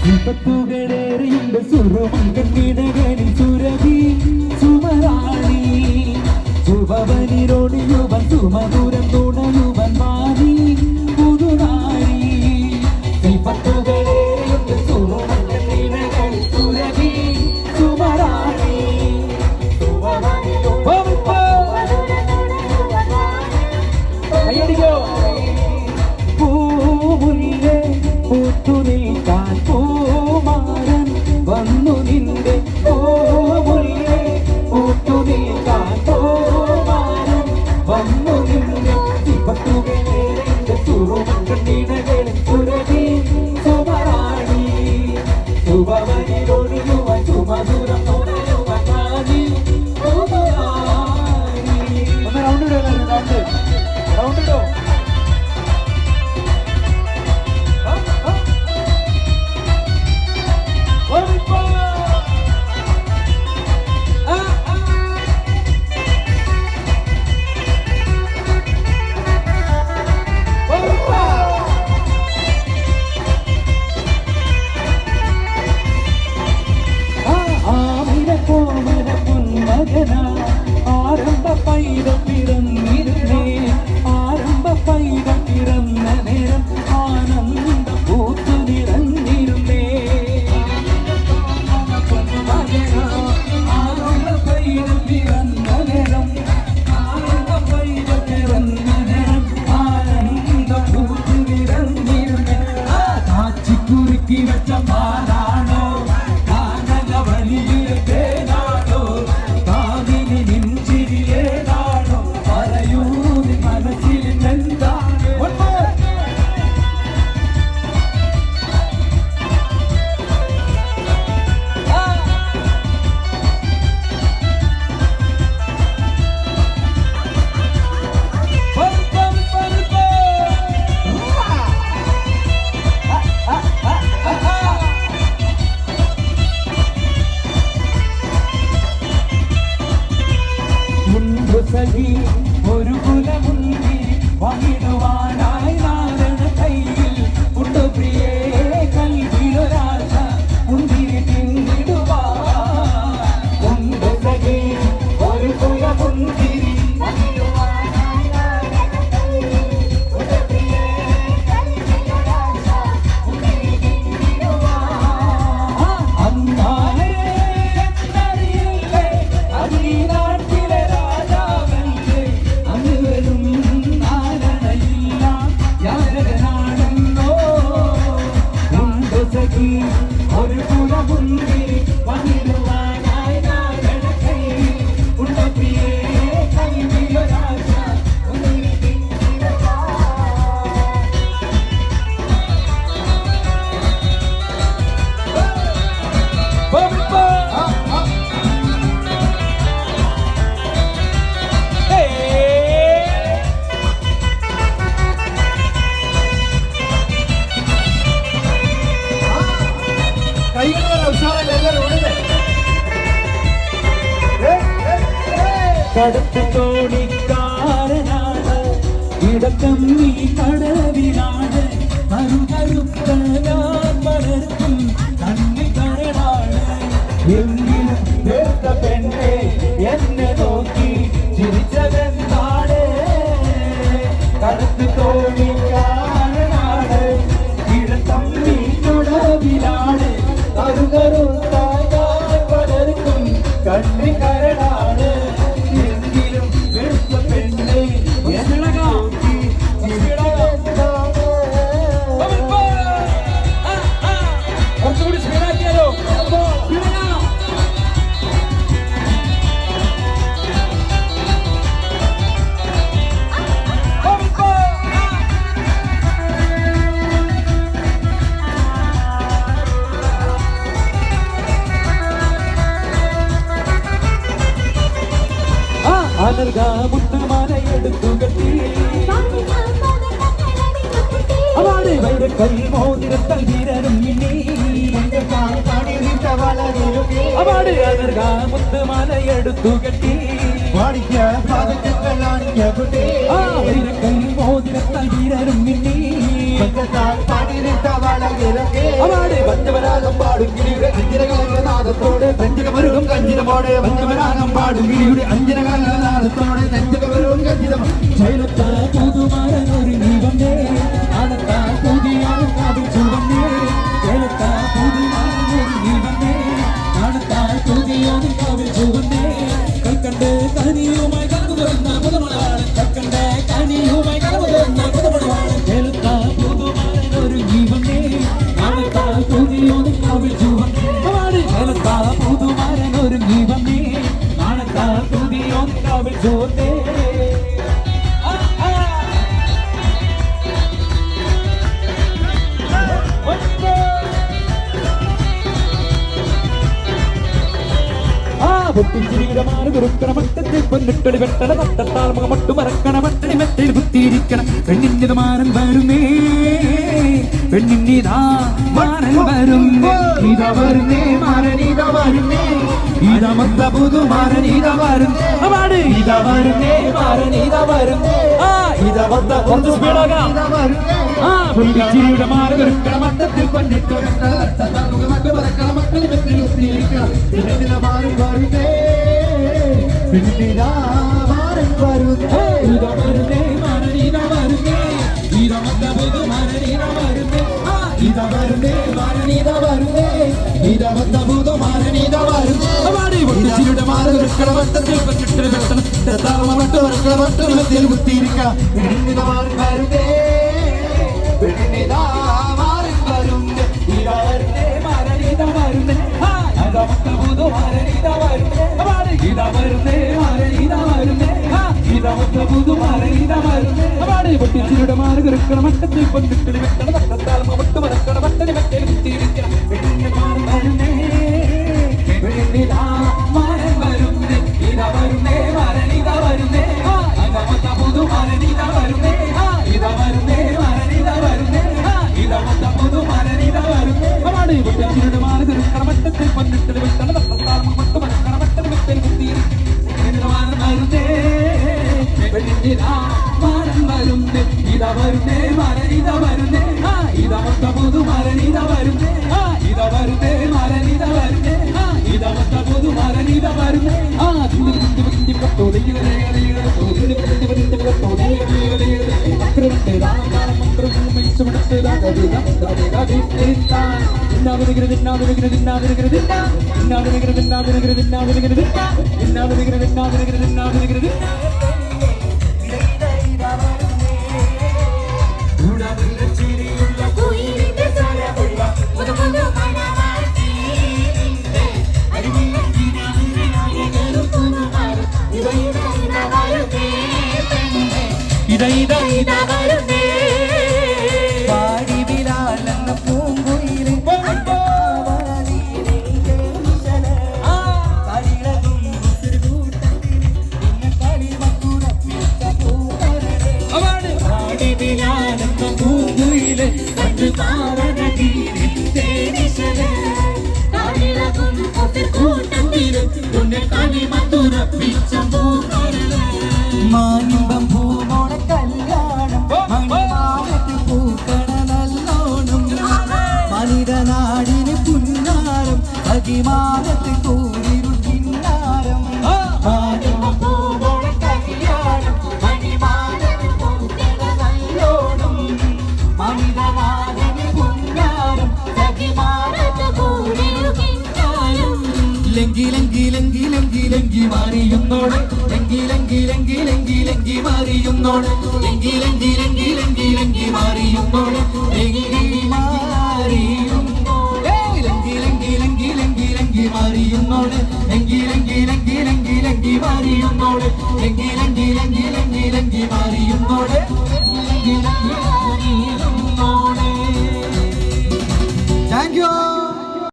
വിപത്തുകളേറിയുണ്ട് സുരമങ്കണിടകളിൽ സുരഭി സുമരാണി ശുഭവനിരോടിയുവൻ സുമധുരം തുണയുവൻ മാറി പുതുനാരി വിപത്തുകളേറിയുണ്ട് സുരമങ്കണിടകളിൽ സുരഭി സുമരാണി കയ്യടിക്കോ പൂമുല്ലേ പൂത്തുനിൽക്കാൻ പൂമാരൻ വന്നു നിന്റെ പൂമുല്ലേ പൂത്തുനിൽക്കാൻ പൂമാരൻ വന്നു നിന്റെ വിപത്തുകളേറിന്റെ സുറുമങ്കണിടകളിൽ സുരഭി സുമരാണി ശുഭവനിലൊഴിയുവാൻ സുമധുരം തുണയുവാൻ മാറി പുതുനാരി. ഒന്ന് റൗണ്ട് ഇടോ ആരംഭ പൈതം പിറന്നിരുന്നേ ആരംഭ പൈതം പിറന്ന നേരം ആനന്ദ പൂത്തു നിറഞ്ഞിരുന്നേ ആരംഭ പൈതം പിറന്ന നേരം ആരംഭ പൈതം പിറന്ന നേരം ആനന്ദ പൂത്തു നിറഞ്ഞിരുന്നേ കാച്ചിക്കുറുക്കി വെച്ച പാലാണോ കാനല വലിയ തേനാണോ ഒരു കുലമുന്തി വഹിടുവാനായി നാരണ കയ്യിൽ ഉണ്ടു പ്രിയേ കൽവിലൊരാശ മുന്തിരി പിന്നിടുവാൻ ഉണ്ട് സഖി ഒരു കുലമുന്തിരി വഹിടുവാനായി നാരണ കയ്യിൽ ഉണ്ടു പ്രിയേ കൽവിലൊരാശ മുന്തിരി പിന്നിടുവാൻ അന്നാലേ എന്നറിയില്ലേ അതിനാട്ടിലെ ഒരു കുലമുന്തിരി വന്നിടുവാനായി നാരണ കയ്യിൽ ഉണ്ട പ്രിയേ കൽവിലൊരാശ മുന്തിരി കടത്ത് തോണിക്കാരനാണ് ഇടക്കം നീ കടവിനാണ് കരുകരുക്കാൻ പലർക്കും കണ്ണി കരടാണ് എങ്കിലും വേർത്ത പെണ്ണെ എന്നെ നോക്കി ചിരിച്ചതെന്താണ് കടത്ത് തോണിക്കാരനാണ് ഇടക്കം നീ കടവിനാണ് കരുകരുക്കാൻ പലർക്കും കണ്ണി കരടാണ് മുത്തുമാലയെടുത്തു കെട്ടി അവളെ വൈരക്കൽ മോതിരത്തൽ വീരരും അവളെ മുത്തുമാലയെടുത്തു കെട്ടി വൈരക്കൽ മോതിരത്തൽ വീരരും അവാട് വഞ്ചവരാഗം പാടും കിളിയുടെ അഞ്ചിരകാലനാദത്തോടെ നെഞ്ചകമരുകും കഞ്ചിരമോടെ വഞ്ചവരാഗം പാടും കിളിയുടെ അഞ്ചിരകാലനാദത്തോടെ നെഞ്ചകമരുകും കഞ്ചിരം ശൈലത്താ പുതുമാരനൊരു ജീവനേ ആനത്താ പുതിയാണ് കാവിൽ ചുവന്നേ ശൈലത്താ പുതുമാരനൊരു ജീവനേ ആനത്താ പുതിയാണ് കാവിൽ ചുവന്നേ കൽക്കണ്ട് കനിയുമായി കടന്നു തുറന്ന പുതുമണവാണ് കൽക്കണ്ട് കനിയുമായി കടന്നു തുറന്ന പുതുമണവാണ് ശൈലത്താ പുതുമാരനൊരു ജീവനേ ആനത്താ പുതിയാണ് കാവിൽ ചുവന്നേ ശൈലത്താ പുതുമാരനൊരു ജീവനേ ആനത്താ പുതിയാണ് കാവിൽ ചുവന്നേ പൊട്ടിച്ചിരിയുടെ മാറ് കുറുക്കണ മട്ടത്തിൽ പൊന്നിട്ടൊളി വെട്ടണ മട്ടത്താൽ മുഖമൊട്ടു മറക്കണ മട്ടടി മെറ്റയിൽ കുത്തിയിരിക്കണം പെണ്ണിന്റെ മാരൻ വരുന്നേ പെണ്ണിന്നിതാ മാരൻ വരുന്നേ ഇതാ വരുന്നേ മാരൻ ഇതാ വരുന്നേ ഇതാ മൊത്ത പുതു മാരൻ ഇതാ വരുന്നേ അവാട് ഇതാ വരുന്നേ മാരൻ ഇതാ വരുന്നേ ഇതാ മൊത്ത കുറച്ച് സ്പീഡാകാം പൊട്ടിച്ചിരിയുടെ മാറ് കുറുക്കണ മട്ടത്തിൽ പൊന്നിട്ടൊളി വെട്ടണ മട്ടത്താൽ മുഖമൊട്ടു മറക്കണ മട്ടടി മെറ്റയിൽ കുത്തിയിരിക്കണം പെണ്ണിന്റെ മാരൻ വരുന്നേ പിന്നിതാ മാരൻ വരുന്നേ ഇതാ വരുന്നേ മാരൻ ഇതാ വരുന്നേ ഇതാ മൊത്ത പുതു മാരൻ ഇതാ വരുന്നേ ഇതാ വരുന്നേ മാരൻ ഇതാ വരുന്നേ ഇതാ മൊത്ത പുതു മാരൻ ഇതാ വരുന്നേ പൊട്ടിച്ചിരിയുടെ മാറ് കുറുക്കണ മട്ടത്തിൽ പൊന്നിട്ടൊളി വെട്ടണ മട്ടത്താൽ മുഖമൊട്ടു മറക്കണ മട്ടടി മെറ്റയിൽ കുത്തിയിരിക്കണം പെണ്ണിന്റെ മാരൻ വരുന്നേ പെണ്ണിതാ മാരൻ വരുന്നേ ഇതാ വരുന്നേ മാരൻ ഇതാ വരുന്നേ ഇതാ മൊത്ത പുതു മാരൻ ഇതാ വരുന്നേ ഇതാ വരുന്നേ മാരൻ ഇതാ വരുന്നേ ഇതാ മൊത്ത പുതു മാരൻ ഇതാ വരുന്നേ പൊട്ടിച്ചിരിയുടെ മാറ് കുറുക്കണ മട്ടത്തിൽ പൊന്നിട്ടൊളി വെട്ടണ മട്ടത്താൽ മുഖമൊട്ടു മറക്കണ മട്ടടി മെറ്റയിൽ കുത്തിയിരിക്കണം പെണ്ണിന്റെ മാരൻ വരുന്നേ പെണ്ണിതാ മാരൻ വരുന്നേ ഇതാ വരുന്നേ മാരൻ ഇതാ വരുന്നേ ഇതാ മൊത്ത പുതു മാരൻ ഇതാ വരുന്നേ ഇതാ വരുന്നേ മാരൻ ഇതാ വരുന്നേ ഇതാ മൊത്ത പുതു മാരൻ ഇതാ വരുന്നേ പൊട്ടിച്ചിരിയുടെ മാറ് കുറുക്കണ മട്ടത്തിൽ പൊന്നിട്ടൊളി വെട്ടണ മട്ടത്താൽ മുഖമൊട്ടു മറക്കണ മട്ടടി മെറ്റയിൽ കുത്തിയിരിക്കണം മാരൻ വരുന്നേ പെണ്ണിതാ മാരൻ വരുന്നേ ഇതാ വരുന്നേ മാരൻ ഇതാ വരുന്നേ ഇതാ മൊത്ത പുതു മാരൻ ഇതാ വരുന്നേ ഇതാ വരുന്നേ മാരൻ ഇതാ വരുന്നേ ഇതാ മൊത്ത പുതു മാരൻ ഇതാ വരുന്നേ പാടിവിലാലെന്ന പൂങ്കുയിലെ മാനിമ്പം പൂമോണ കല്യാണം മണിമാലത്ത് പൂക്കണ നല്ലോണം മനിതനാടിന് പുന്നാരം അകിമാനത്ത് കൂരിരുൾ കിന്നാരം മാനിമ്പം പൂമോണ കല്യാണം മണിമാലത്ത് പൂക്കണ നല്ലോണം മനിതനാടിന് പുന്നാരം അകിമാനത്ത് കൂരിരുൾ കിന്നാരം ലങ്കി ലങ്കി ലങ്കി ലങ്കി ലങ്കി മാറിയുന്നോടെ ലങ്കി ലങ്കി ലങ്കി ലങ്കി ലങ്കി മാറിയുന്നോടെ ലങ്കി ലങ്കി ലങ്കി ലങ്കി ലങ്കി മാറിയുന്നോടെ ലങ്കി മാറിയുന്നോടെ ലങ്കി ലങ്കി ലങ്കി ലങ്കി ലങ്കി മാറിയുന്നോടെ ലങ്കി ലങ്കി ലങ്കി ലങ്കി ലങ്കി മാറിയുന്നോടെ ലങ്കി ലങ്കി ലങ്കി ലങ്കി ലങ്കി മാറിയുന്നോടെ ലങ്കി ലങ്കി